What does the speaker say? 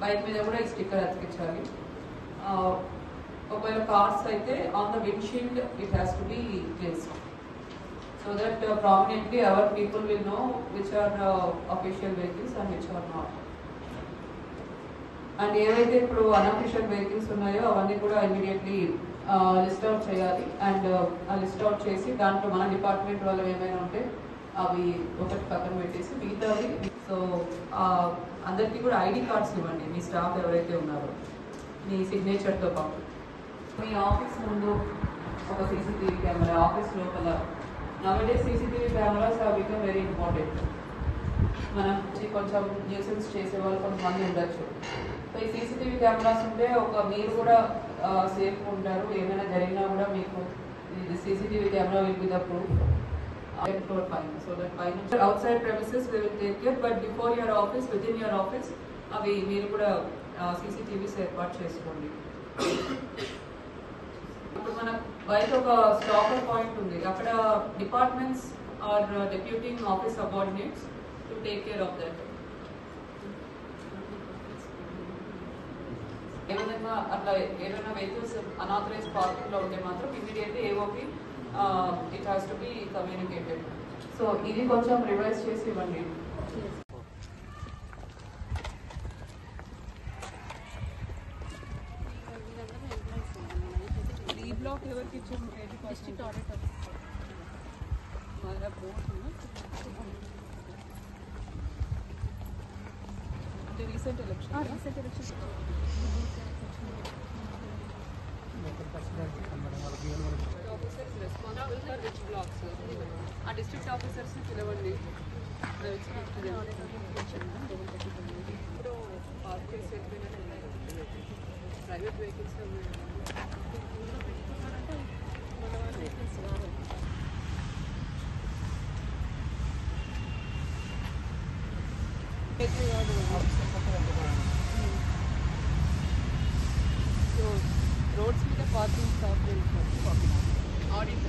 Bike మీద కూడా ఈ స్టిక్కర్ అతికించాలి. ఒకవేళ కార్స్ అయితే on the windshield it has to be placed so that prominently our people will know which are official vehicles and which are not. And ఏవైతే ఇప్పుడు unofficial vehicles ఉన్నాయో అవన్నీ కూడా ఇమీడియట్లీ లిస్ట్ అవుట్ చేయాలి. And ఆ list out చేసి దాంట్లో మన డిపార్ట్మెంట్ వాళ్ళు ఏమైనా ఉంటే అవి ఒకటి పక్కన పెట్టేసి మిగతావి. సో అందరికీ కూడా ఐడి కార్డ్స్ ఇవ్వండి మీ స్టాఫ్ ఎవరైతే ఉన్నారో మీ సిగ్నేచర్తో పాటు. మీ ఆఫీస్ ముందు ఒక సీసీటీవీ కెమెరా, ఆఫీస్ లోపల. Nowadays CCTV cameras have become very important. మనం కొంచెం న్యూసెన్స్ చేసే వాళ్ళు కొంతమంది ఉండొచ్చు. సో ఈ సీసీటీవీ కెమెరాస్ ఉంటే మీరు కూడా సేఫ్ ఉంటారు. ఏమైనా జరిగినా కూడా మీకు CCTV camera will be the proof. Floor fine. So that fine outside premises we will take care, but before your office, within your office, అవి మీరు కూడా సీసీటీవీస్ ఏర్పాటు చేసుకోండి. ఇప్పుడు మన బయట ఒక స్టాకర్ పాయింట్ ఉంది, అక్కడ departments are deputing office subordinates to take care of that. ఏమైనా అట్లా ఏమైనా వెహికల్స్ అనాథరైజ్ పార్కింగ్ లో ఉంటే మాత్రం ఇమీడియట్లీ ఏఓకి it has to be communicated. So ఇది కొంచెం రివైజ్ చేసి ఇవ్వండి. ఈ బ్లాక్ ఎవరికి ఇచ్చాము? డిస్ట్రిక్ట్ ఆడిటర్ అంటే recent election officers responsible for which blocks ఆ డిస్ట్రిక్ట్ ఆఫీసర్స్ని పిలవండి. ఇప్పుడు పార్క్ చేసి ప్రైవేట్ వెహికల్స్ రోడ్స్ మీద పార్కింగ్ స్టాప్ ఆడిట్